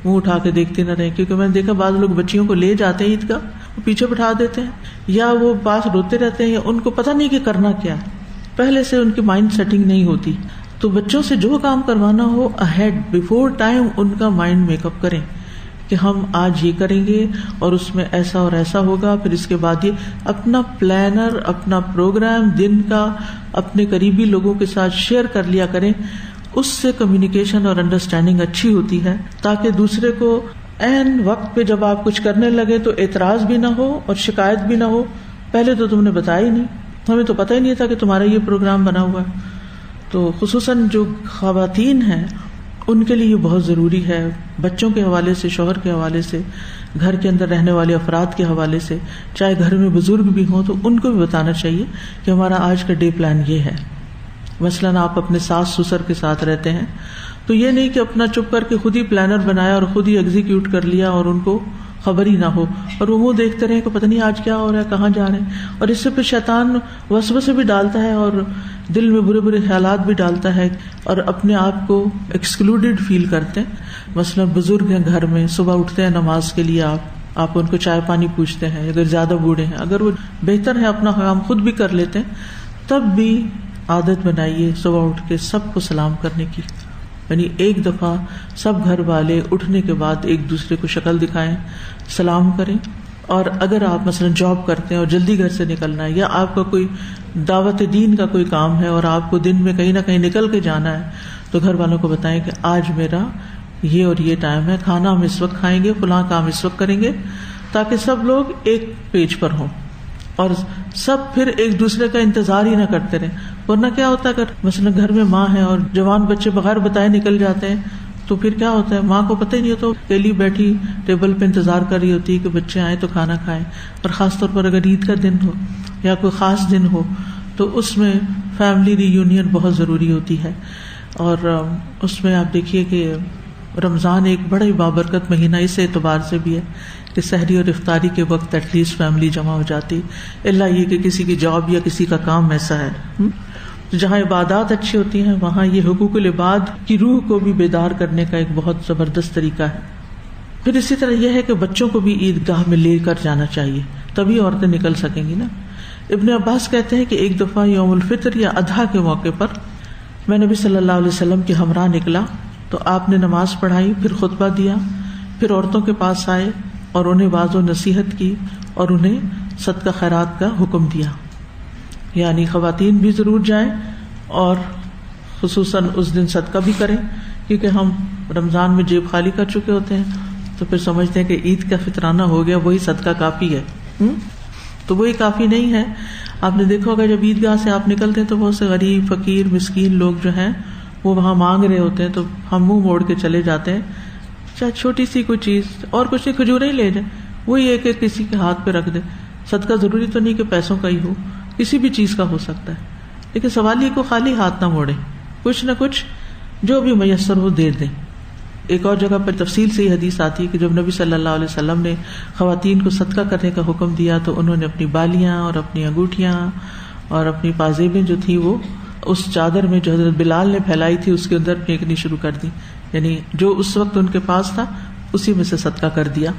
منہ اٹھا کے دیکھتے نہ رہیں. کیونکہ میں نے دیکھا بعض لوگ بچیوں کو لے جاتے ہیں عید کا، وہ پیچھے بٹھا دیتے ہیں یا وہ پاس روتے رہتے ہیں، یا ان کو پتہ نہیں کہ کرنا کیا، پہلے سے ان کی مائنڈ سیٹنگ نہیں ہوتی. تو بچوں سے جو کام کروانا ہو اہیڈ بیفور ٹائم ان کا مائنڈ میک اپ کریں کہ ہم آج یہ کریں گے اور اس میں ایسا اور ایسا ہوگا، پھر اس کے بعد یہ اپنا پلانر، اپنا پروگرام دن کا اپنے قریبی لوگوں کے ساتھ شیئر کر لیا کریں. اس سے کمیونیکیشن اور انڈرسٹینڈنگ اچھی ہوتی ہے، تاکہ دوسرے کو عین وقت پہ جب آپ کچھ کرنے لگے تو اعتراض بھی نہ ہو اور شکایت بھی نہ ہو، پہلے تو تم نے بتایا ہی نہیں، ہمیں تو پتہ ہی نہیں تھا کہ تمہارا یہ پروگرام بنا ہوا ہے. تو خصوصاً جو خواتین ہیں ان کے لیے یہ بہت ضروری ہے، بچوں کے حوالے سے، شوہر کے حوالے سے، گھر کے اندر رہنے والے افراد کے حوالے سے، چاہے گھر میں بزرگ بھی ہوں تو ان کو بھی بتانا چاہیے کہ ہمارا آج کا ڈے پلان یہ ہے. مثلاً آپ اپنے ساس سسر کے ساتھ رہتے ہیں تو یہ نہیں کہ اپنا چپ کر کے خود ہی پلانر بنایا اور خود ہی ایگزیکیوٹ کر لیا اور ان کو خبر ہی نہ ہو، اور وہ منہ دیکھتے رہے کہ پتہ نہیں آج کیا ہو رہا ہے، کہاں جا رہے ہیں. اور اس سے پھر شیطان وسوسے بھی ڈالتا ہے اور دل میں برے برے خیالات بھی ڈالتا ہے اور اپنے آپ کو ایکسکلوڈیڈ فیل کرتے ہیں. مثلا بزرگ ہیں گھر میں، صبح اٹھتے ہیں نماز کے لیے، آپ ان کو چائے پانی پوچھتے ہیں، اگر زیادہ بوڑھے ہیں، اگر وہ بہتر ہے اپنا کام خود بھی کر لیتے ہیں، تب بھی عادت بنائیے صبح اٹھ کے سب کو سلام کرنے کی. یعنی ایک دفعہ سب گھر والے اٹھنے کے بعد ایک دوسرے کو شکل دکھائیں، سلام کریں. اور اگر آپ مثلا جاب کرتے ہیں اور جلدی گھر سے نکلنا ہے، یا آپ کا کوئی دعوت دین کا کوئی کام ہے اور آپ کو دن میں کہیں نہ کہیں نکل کے جانا ہے، تو گھر والوں کو بتائیں کہ آج میرا یہ اور یہ ٹائم ہے، کھانا ہم اس وقت کھائیں گے، فلاں کام اس وقت کریں گے، تاکہ سب لوگ ایک پیج پر ہوں اور سب پھر ایک دوسرے کا انتظار ہی نہ کرتے رہیں. ورنہ کیا ہوتا ہے اگر مثلا گھر میں ماں ہے اور جوان بچے بغیر بتائے نکل جاتے ہیں تو پھر کیا ہوتا ہے، ماں کو پتہ ہی نہیں ہوتا، اکیلی بیٹھی ٹیبل پہ انتظار کر رہی ہوتی ہے کہ بچے آئیں تو کھانا کھائیں. اور خاص طور پر اگر عید کا دن ہو یا کوئی خاص دن ہو تو اس میں فیملی ری یونین بہت ضروری ہوتی ہے. اور اس میں آپ دیکھیے کہ رمضان ایک بڑا ہی بابرکت مہینہ اس اعتبار سے بھی ہے کہ سحری اور افطاری کے وقت ایٹ لیسٹ فیملی جمع ہو جاتی، اللہ یہ کہ کسی کی جاب یا کسی کا کام ایسا ہے. جہاں عبادات اچھی ہوتی ہیں وہاں یہ حقوق العباد کی روح کو بھی بیدار کرنے کا ایک بہت زبردست طریقہ ہے. پھر اسی طرح یہ ہے کہ بچوں کو بھی عیدگاہ میں لے کر جانا چاہیے، تبھی عورتیں نکل سکیں گی نا. ابن عباس کہتے ہیں کہ ایک دفعہ یوم الفطر یا اضحیٰ کے موقع پر میں نبی صلی اللہ علیہ وسلم کے ہمراہ نکلا تو آپ نے نماز پڑھائی، پھر خطبہ دیا، پھر عورتوں کے پاس آئے اور انہیں واعظ و نصیحت کی اور انہیں صدقہ خیرات کا حکم دیا. یعنی خواتین بھی ضرور جائیں اور خصوصاً اس دن صدقہ بھی کریں، کیونکہ ہم رمضان میں جیب خالی کر چکے ہوتے ہیں تو پھر سمجھتے ہیں کہ عید کا فطرانہ ہو گیا وہی صدقہ کافی ہے. تو وہی کافی نہیں ہے. آپ نے دیکھا ہوگا جب عیدگاہ سے آپ نکلتے ہیں تو بہت سے غریب فقیر مسکین لوگ جو ہیں وہ وہاں مانگ رہے ہوتے ہیں، تو ہم منہ موڑ کے چلے جاتے ہیں، چاہے چھوٹی سی کوئی چیز اور کچھ نہیں، کھجوریں ہی لے جائیں، وہی ایک ایک کسی کے ہاتھ پہ رکھ دیں. صدقہ ضروری تو نہیں کہ پیسوں کا ہی ہو، کسی بھی چیز کا ہو سکتا ہے، لیکن سوال یہ کو خالی ہاتھ نہ موڑے، کچھ نہ کچھ جو بھی میسر ہو دے دیں. ایک اور جگہ پر تفصیل سے یہ حدیث آتی ہے کہ جب نبی صلی اللہ علیہ وسلم نے خواتین کو صدقہ کرنے کا حکم دیا تو انہوں نے اپنی بالیاں اور اپنی انگوٹھیاں اور اپنی پازیبیں جو تھیں وہ اس چادر میں جو حضرت بلال نے پھیلائی تھی اس کے اندر پھینکنی شروع کر دی. یعنی جو اس وقت ان کے پاس تھا اسی میں سے صدقہ کر دیا.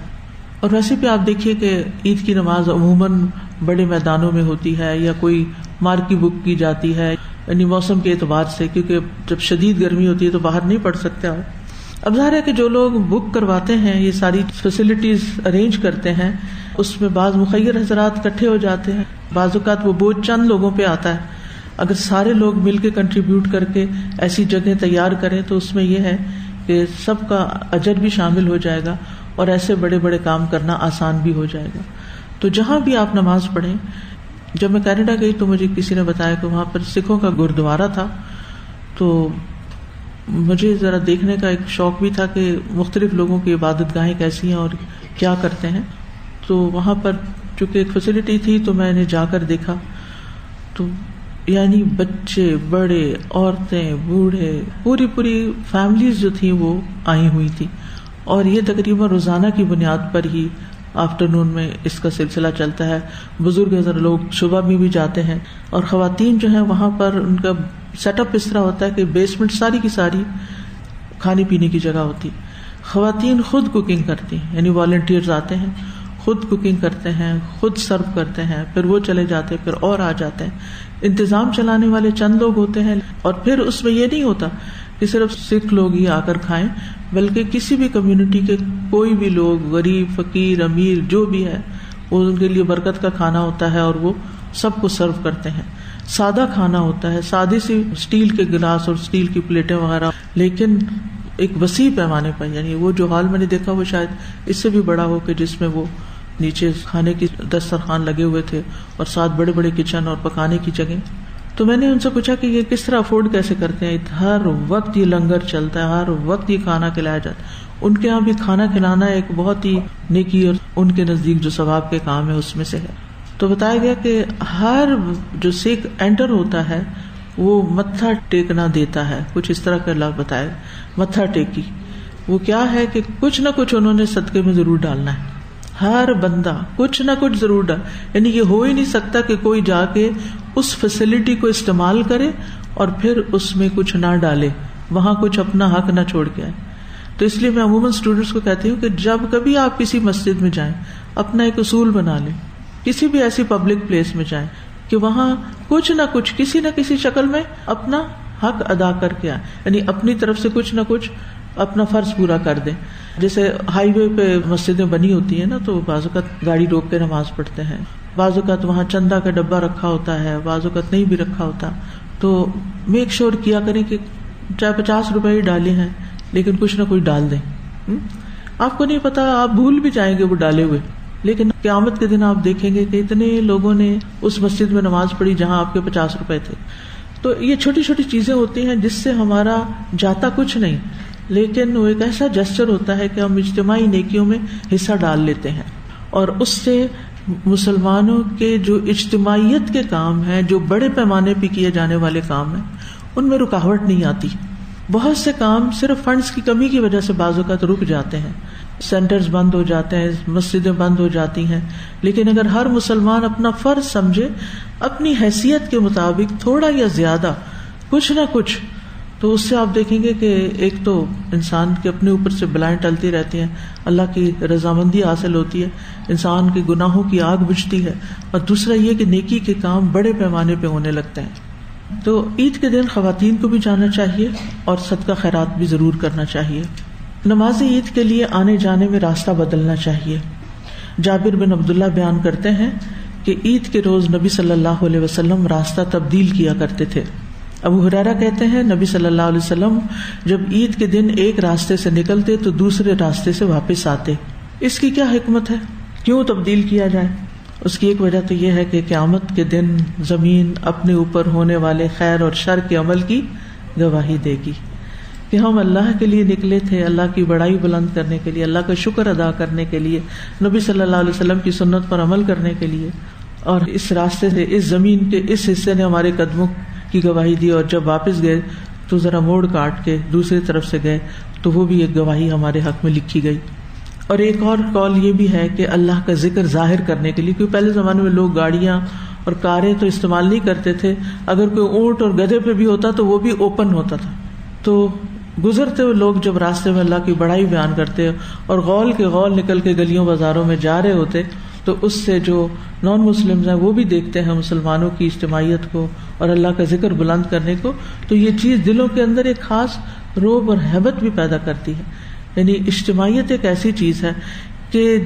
اور ویسے بھی آپ دیکھیے کہ عید کی نماز عموماً بڑے میدانوں میں ہوتی ہے یا کوئی مارکی بک کی جاتی ہے، یعنی موسم کے اعتبار سے، کیونکہ جب شدید گرمی ہوتی ہے تو باہر نہیں پڑھ سکتے آپ. اب ظاہر ہے کہ جو لوگ بک کرواتے ہیں، یہ ساری فیسلٹیز ارینج کرتے ہیں، اس میں بعض مخیر حضرات اکٹھے ہو جاتے ہیں. بعض اوقات وہ بوجھ چند لوگوں پہ آتا ہے. اگر سارے لوگ مل کے کنٹریبیوٹ کر کے ایسی جگہ تیار کریں تو اس میں یہ ہے کہ سب کا اجر بھی شامل ہو جائے گا اور ایسے بڑے بڑے کام کرنا آسان بھی ہو جائے گا. تو جہاں بھی آپ نماز پڑھیں، جب میں کینیڈا گئی تو مجھے کسی نے بتایا کہ وہاں پر سکھوں کا گردوارا تھا، تو مجھے ذرا دیکھنے کا ایک شوق بھی تھا کہ مختلف لوگوں کی عبادت گاہیں کیسی ہیں اور کیا کرتے ہیں. تو وہاں پر چونکہ ایک فیسلٹی تھی تو میں نے جا کر دیکھا، تو یعنی بچے، بڑے، عورتیں، بوڑھے، پوری فیملیز جو تھیں وہ آئی ہوئی تھی. اور یہ تقریباً روزانہ کی بنیاد پر ہی آفٹرنون میں اس کا سلسلہ چلتا ہے. بزرگ ذرا لوگ صبح میں بھی جاتے ہیں، اور خواتین جو ہیں وہاں پر ان کا سیٹ اپ اس طرح ہوتا ہے کہ بیسمنٹ ساری کی ساری کھانے پینے کی جگہ ہوتی. خواتین خود کوکنگ کرتی ہیں، یعنی والنٹیئرز آتے ہیں، خود کوکنگ کرتے ہیں، خود سرو کرتے ہیں، پھر وہ چلے جاتے ہیں، پھر اور آ جاتے ہیں. انتظام چلانے والے چند لوگ ہوتے ہیں. اور پھر اس میں یہ نہیں ہوتا کہ صرف سکھ لوگ ہی آ کر کھائیں، بلکہ کسی بھی کمیونٹی کے کوئی بھی لوگ، غریب، فقیر، امیر، جو بھی ہے، وہ ان کے لیے برکت کا کھانا ہوتا ہے اور وہ سب کو سرو کرتے ہیں. سادہ کھانا ہوتا ہے، سادی سی اسٹیل کے گلاس اور اسٹیل کی پلیٹیں وغیرہ، لیکن ایک وسیع پیمانے پر. یعنی وہ جو ہال میں نے دیکھا وہ شاید اس سے بھی بڑا ہو، کہ جس میں وہ نیچے کھانے کی دسترخوان لگے ہوئے تھے اور ساتھ بڑے بڑے کچن اور پکانے کی جگہ. تو میں نے ان سے پوچھا کہ یہ کس طرح افورڈ کیسے کرتے ہیں؟ ہر وقت یہ لنگر چلتا ہے، ہر وقت یہ کھانا کھلایا جاتا ہے. ان کے یہاں بھی کھانا کھلانا ایک بہت ہی نیکی اور ان کے نزدیک جو ثواب کے کام ہے اس میں سے ہے. تو بتایا گیا کہ ہر جو سکھ انٹر ہوتا ہے وہ متھا ٹیکنا دیتا ہے. کچھ اس طرح کا اللہ بتایا، متھا ٹیکی. وہ کیا ہے کہ کچھ نہ کچھ انہوں نے صدقے میں ضرور ڈالنا ہے. ہر بندہ کچھ نہ کچھ ضرور ڈال، یعنی یہ ہو ہی نہیں سکتا کہ کوئی جا کے اس فیسلٹی کو استعمال کرے اور پھر اس میں کچھ نہ ڈالے، وہاں کچھ اپنا حق نہ چھوڑ کے آئے. تو اس لیے میں عموماً اسٹوڈینٹس کو کہتی ہوں کہ جب کبھی آپ کسی مسجد میں جائیں، اپنا ایک اصول بنا لیں. کسی بھی ایسی پبلک پلیس میں جائیں کہ وہاں کچھ نہ کچھ کسی نہ کسی شکل میں اپنا حق ادا کر کے آئیں، یعنی اپنی طرف سے کچھ نہ کچھ اپنا فرض پورا کر دیں. جیسے ہائی وے پہ مسجدیں بنی ہوتی ہیں نا، تو بعض اوقات گاڑی روک کے نماز پڑھتے ہیں، بعض اوقات وہاں چندہ کا ڈبہ رکھا ہوتا ہے، بعض اوقات نہیں بھی رکھا ہوتا. تو میک شور کیا کریں کہ چاہے 50 روپے ہی ڈالے ہیں لیکن کچھ نہ کچھ ڈال دیں. آپ کو نہیں پتا، آپ بھول بھی جائیں گے وہ ڈالے ہوئے، لیکن قیامت کے دن آپ دیکھیں گے کہ اتنے لوگوں نے اس مسجد میں نماز پڑھی جہاں آپ کے 50 روپے تھے. تو یہ چھوٹی چھوٹی چیزیں ہوتی ہیں جس سے ہمارا جاتا کچھ نہیں، لیکن وہ ایک ایسا جسچر ہوتا ہے کہ ہم اجتماعی نیکیوں میں حصہ ڈال لیتے ہیں، اور اس سے مسلمانوں کے جو اجتماعیت کے کام ہیں، جو بڑے پیمانے پہ کیے جانے والے کام ہیں، ان میں رکاوٹ نہیں آتی. بہت سے کام صرف فنڈز کی کمی کی وجہ سے بعض اوقات رک جاتے ہیں، سینٹرز بند ہو جاتے ہیں، مسجدیں بند ہو جاتی ہیں. لیکن اگر ہر مسلمان اپنا فرض سمجھے، اپنی حیثیت کے مطابق تھوڑا یا زیادہ کچھ نہ کچھ، تو اس سے آپ دیکھیں گے کہ ایک تو انسان کے اپنے اوپر سے بلائیں ٹلتی رہتی ہیں، اللہ کی رضامندی حاصل ہوتی ہے، انسان کے گناہوں کی آگ بجھتی ہے، اور دوسرا یہ کہ نیکی کے کام بڑے پیمانے پہ ہونے لگتے ہیں. تو عید کے دن خواتین کو بھی جانا چاہیے اور صدقہ خیرات بھی ضرور کرنا چاہیے. نماز عید کے لیے آنے جانے میں راستہ بدلنا چاہیے. جابر بن عبداللہ بیان کرتے ہیں کہ عید کے روز نبی صلی اللہ علیہ وسلم راستہ تبدیل کیا کرتے تھے. ابو ہریرہ کہتے ہیں نبی صلی اللہ علیہ وسلم جب عید کے دن ایک راستے سے نکلتے تو دوسرے راستے سے واپس آتے. اس کی کیا حکمت ہے؟ کیوں تبدیل کیا جائے؟ اس کی ایک وجہ تو یہ ہے کہ قیامت کے دن زمین اپنے اوپر ہونے والے خیر اور شر کے عمل کی گواہی دے گی کہ ہم اللہ کے لیے نکلے تھے، اللہ کی بڑائی بلند کرنے کے لیے، اللہ کا شکر ادا کرنے کے لیے، نبی صلی اللہ علیہ وسلم کی سنت پر عمل کرنے کے لیے، اور اس راستے سے، اس زمین کے اس حصے نے ہمارے قدموں کی گواہی دی، اور جب واپس گئے تو ذرا موڑ کاٹ کے دوسری طرف سے گئے تو وہ بھی ایک گواہی ہمارے حق میں لکھی گئی. اور ایک اور قول یہ بھی ہے کہ اللہ کا ذکر ظاہر کرنے کے لیے، کیونکہ پہلے زمانے میں لوگ گاڑیاں اور کاریں تو استعمال نہیں کرتے تھے، اگر کوئی اونٹ اور گدھے پہ بھی ہوتا تو وہ بھی اوپن ہوتا تھا. تو گزرتے ہوئے لوگ جب راستے میں اللہ کی بڑائی بیان کرتے اور غول کے غول نکل کے گلیوں بازاروں میں جا رہے ہوتے تو اس سے جو نان مسلمز ہیں وہ بھی دیکھتے ہیں مسلمانوں کی اجتماعیت کو اور اللہ کا ذکر بلند کرنے کو، تو یہ چیز دلوں کے اندر ایک خاص رعب اور ہیبت بھی پیدا کرتی ہے. یعنی اجتماعیت ایک ایسی چیز ہے کہ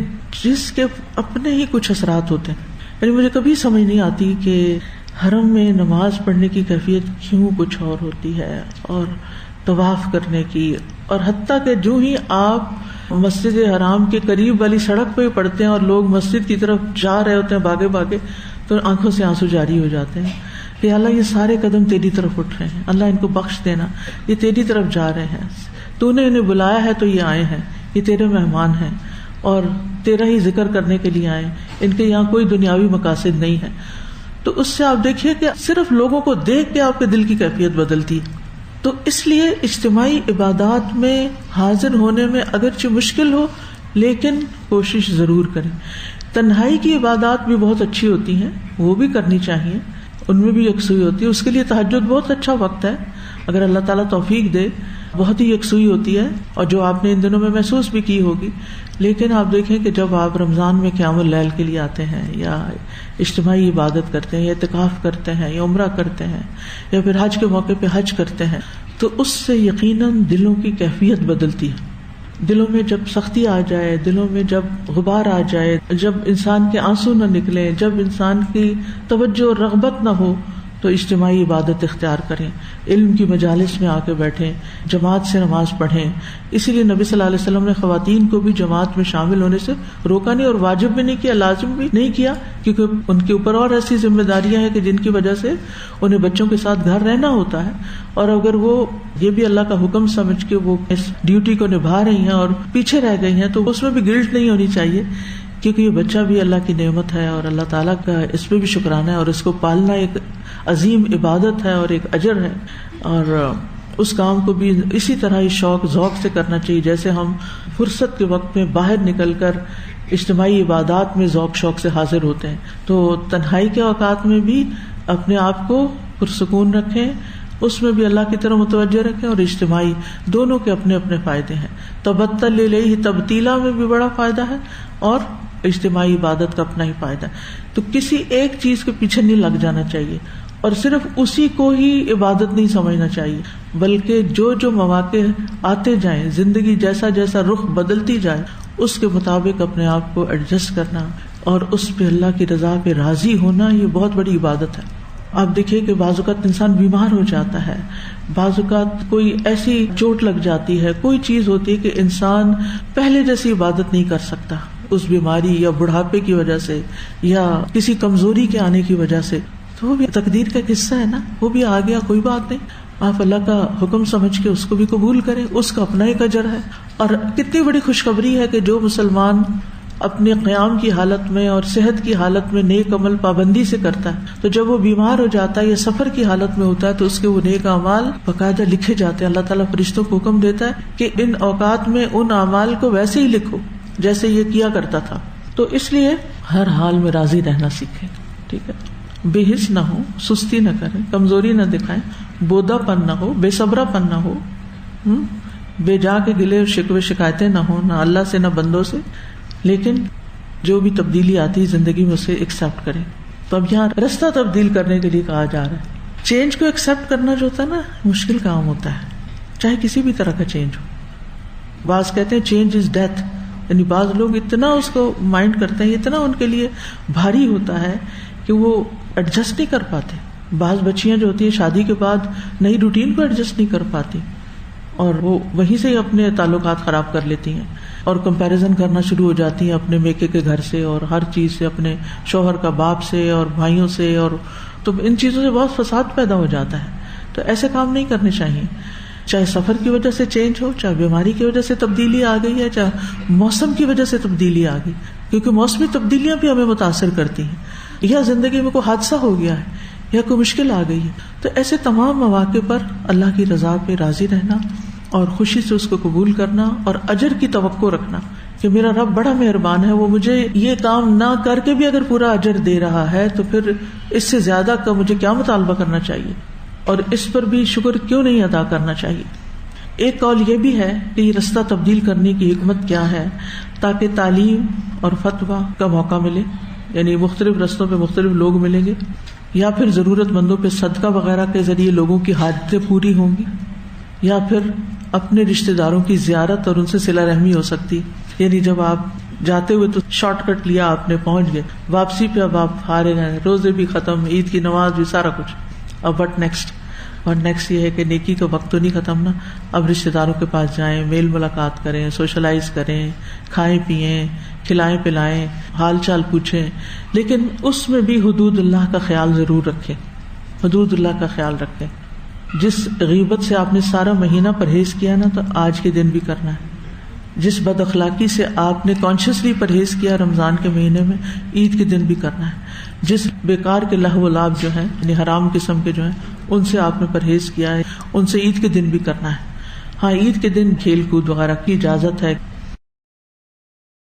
جس کے اپنے ہی کچھ اثرات ہوتے ہیں. یعنی مجھے کبھی سمجھ نہیں آتی کہ حرم میں نماز پڑھنے کی کیفیت کیوں کچھ اور ہوتی ہے، اور طواف کرنے کی، اور حتیٰ کہ جو ہی آپ مسجد حرام کے قریب والی سڑک پہ پڑھتے ہیں اور لوگ مسجد کی طرف جا رہے ہوتے ہیں بھاگے بھاگے، تو آنکھوں سے آنسو جاری ہو جاتے ہیں کہ اللہ یہ سارے قدم تیری طرف اٹھ رہے ہیں، اللہ ان کو بخش دینا، یہ تیری طرف جا رہے ہیں، تو نے انہیں بلایا ہے تو یہ آئے ہیں، یہ تیرے مہمان ہیں اور تیرا ہی ذکر کرنے کے لیے آئے، ان کے یہاں کوئی دنیاوی مقاصد نہیں ہے. تو اس سے آپ دیکھیے کہ صرف لوگوں کو دیکھ کے آپ کے دل کی کیفیت بدلتی ہے. تو اس لیے اجتماعی عبادات میں حاضر ہونے میں اگرچہ مشکل ہو لیکن کوشش ضرور کریں. تنہائی کی عبادات بھی بہت اچھی ہوتی ہیں، وہ بھی کرنی چاہیے، ان میں بھی یکسوئی ہوتی ہے. اس کے لیے تہجد بہت اچھا وقت ہے، اگر اللہ تعالیٰ توفیق دے بہت ہی یکسوئی ہوتی ہے، اور جو آپ نے ان دنوں میں محسوس بھی کی ہوگی. لیکن آپ دیکھیں کہ جب آپ رمضان میں قیام اللیل کے لیے آتے ہیں یا اجتماعی عبادت کرتے ہیں یا اعتکاف کرتے ہیں یا عمرہ کرتے ہیں یا پھر حج کے موقع پہ حج کرتے ہیں، تو اس سے یقیناً دلوں کی کیفیت بدلتی ہے. دلوں میں جب سختی آ جائے، دلوں میں جب غبار آ جائے، جب انسان کے آنسو نہ نکلیں، جب انسان کی توجہ اور رغبت نہ ہو، تو اجتماعی عبادت اختیار کریں، علم کی مجالس میں آ کے بیٹھیں، جماعت سے نماز پڑھیں. اسی لیے نبی صلی اللہ علیہ وسلم نے خواتین کو بھی جماعت میں شامل ہونے سے روکا نہیں، اور واجب بھی نہیں کیا، لازم بھی نہیں کیا، کیونکہ ان کے اوپر اور ایسی ذمہ داریاں ہیں کہ جن کی وجہ سے انہیں بچوں کے ساتھ گھر رہنا ہوتا ہے. اور اگر وہ یہ بھی اللہ کا حکم سمجھ کے وہ اس ڈیوٹی کو نبھا رہی ہیں اور پیچھے رہ گئی ہیں، تو اس میں بھی گلٹ نہیں ہونی چاہیے، کیونکہ یہ بچہ بھی اللہ کی نعمت ہے اور اللہ تعالیٰ کا اس پہ بھی شکرانہ ہے، اور اس کو پالنا ایک عظیم عبادت ہے اور ایک اجر ہے. اور اس کام کو بھی اسی طرح ہی شوق ذوق سے کرنا چاہیے جیسے ہم فرصت کے وقت میں باہر نکل کر اجتماعی عبادات میں ذوق شوق سے حاضر ہوتے ہیں. تو تنہائی کے اوقات میں بھی اپنے آپ کو پرسکون رکھیں، اس میں بھی اللہ کی طرف متوجہ رکھیں، اور اجتماعی دونوں کے اپنے اپنے فائدے ہیں. تبتل الیہ تبتیلا میں بھی بڑا فائدہ ہے اور اجتماعی عبادت کا اپنا ہی فائدہ ہے. تو کسی ایک چیز کے پیچھے نہیں لگ جانا چاہیے اور صرف اسی کو ہی عبادت نہیں سمجھنا چاہیے، بلکہ جو جو مواقع آتے جائیں، زندگی جیسا جیسا رخ بدلتی جائے اس کے مطابق اپنے آپ کو ایڈجسٹ کرنا اور اس پہ اللہ کی رضا پہ راضی ہونا، یہ بہت بڑی عبادت ہے. آپ دیکھیے کہ بعض اوقات انسان بیمار ہو جاتا ہے، بعض اوقات کوئی ایسی چوٹ لگ جاتی ہے، کوئی چیز ہوتی ہے کہ انسان پہلے جیسی عبادت نہیں کر سکتا اس بیماری یا بڑھاپے کی وجہ سے یا کسی کمزوری کے آنے کی وجہ سے. تو وہ بھی تقدیر کا حصہ ہے نا، وہ بھی آ گیا، کوئی بات نہیں، آپ اللہ کا حکم سمجھ کے اس کو بھی قبول کریں، اس کا اپنا ایک اجر ہے. اور کتنی بڑی خوشخبری ہے کہ جو مسلمان اپنے قیام کی حالت میں اور صحت کی حالت میں نیک عمل پابندی سے کرتا ہے، تو جب وہ بیمار ہو جاتا ہے یا سفر کی حالت میں ہوتا ہے تو اس کے وہ نیک اعمال باقاعدہ لکھے جاتے ہیں. اللہ تعالیٰ فرشتوں کو حکم دیتا ہے کہ ان اوقات میں ان اعمال کو ویسے ہی لکھو جیسے یہ کیا کرتا تھا. تو اس لیے ہر حال میں راضی رہنا سیکھیں، ٹھیک ہے، بے حس نہ ہو، سستی نہ کریں، کمزوری نہ دکھائیں، بودا پن نہ ہو، بے صبرا پن نہ ہو، بے جا کے گلے اور شکوے شکایتیں نہ ہو، نہ اللہ سے نہ بندوں سے. لیکن جو بھی تبدیلی آتی ہے زندگی میں اسے ایکسپٹ کریں. تو اب یہاں رستہ تبدیل کرنے کے لیے کہا جا رہا ہے. چینج کو ایکسپٹ کرنا جو ہوتا ہے نا مشکل کام ہوتا ہے، چاہے کسی بھی طرح کا چینج ہو. بعض کہتے ہیں چینج از ڈیتھ، یعنی بعض لوگ اتنا اس کو مائنڈ کرتے ہیں، اتنا ان کے لیے بھاری ہوتا ہے کہ وہ ایڈجسٹ نہیں کر پاتے. بعض بچیاں جو ہوتی ہیں شادی کے بعد نئی روٹین کو ایڈجسٹ نہیں کر پاتی اور وہ وہیں سے ہی اپنے تعلقات خراب کر لیتی ہیں اور کمپیریزن کرنا شروع ہو جاتی ہیں اپنے میکے کے گھر سے اور ہر چیز سے، اپنے شوہر کا باپ سے اور بھائیوں سے، اور تو ان چیزوں سے بہت فساد پیدا ہو جاتا ہے. تو ایسے کام نہیں کرنے چاہیے، چاہے سفر کی وجہ سے چینج ہو، چاہے بیماری کی وجہ سے تبدیلی آ گئی ہے، چاہے موسم کی وجہ سے تبدیلی آ گئی، کیونکہ موسمی تبدیلیاں بھی ہمیں متاثر کرتی ہیں. یا زندگی میں کوئی حادثہ ہو گیا ہے یا کوئی مشکل آ گئی ہے. تو ایسے تمام مواقع پر اللہ کی رضا پہ راضی رہنا اور خوشی سے اس کو قبول کرنا اور اجر کی توقع رکھنا کہ میرا رب بڑا مہربان ہے, وہ مجھے یہ کام نہ کر کے بھی اگر پورا اجر دے رہا ہے تو پھر اس سے زیادہ کا مجھے کیا مطالبہ کرنا چاہیے, اور اس پر بھی شکر کیوں نہیں ادا کرنا چاہیے. ایک قول یہ بھی ہے کہ یہ رستہ تبدیل کرنے کی حکمت کیا ہے, تاکہ تعلیم اور فتویٰ کا موقع ملے, یعنی مختلف رستوں پہ مختلف لوگ ملیں گے, یا پھر ضرورت مندوں پہ صدقہ وغیرہ کے ذریعے لوگوں کی حاجتیں پوری ہوں گی, یا پھر اپنے رشتہ داروں کی زیارت اور ان سے صلہ رحمی ہو سکتی. یعنی جب آپ جاتے ہوئے تو شارٹ کٹ لیا, آپ نے پہنچ گئے, واپسی پہ اب آپ فارغ ہیں, روزے بھی ختم, عید کی نماز بھی, سارا کچھ. اب وٹ نیکسٹ یہ ہے کہ نیکی کا وقت تو نہیں ختم نا, اب رشتہ داروں کے پاس جائیں, میل ملاقات کریں, سوشلائز کریں, کھائیں پئیں, کھلائیں پلائیں, حال چال پوچھیں, لیکن اس میں بھی حدود اللہ کا خیال ضرور رکھیں. حدود اللہ کا خیال رکھیں. جس غیبت سے آپ نے سارا مہینہ پرہیز کیا نا, تو آج کے دن بھی کرنا ہے. جس بد اخلاقی سے آپ نے کانشیسلی پرہیز کیا رمضان کے مہینے میں, عید کے دن بھی کرنا ہے. جس بیکار کے لہو و لعب جو ہیں, یعنی حرام قسم کے جو ہیں, ان سے آپ نے پرہیز کیا ہے, ان سے عید کے دن بھی کرنا ہے. ہاں, عید کے دن کھیل کود وغیرہ کی اجازت ہے,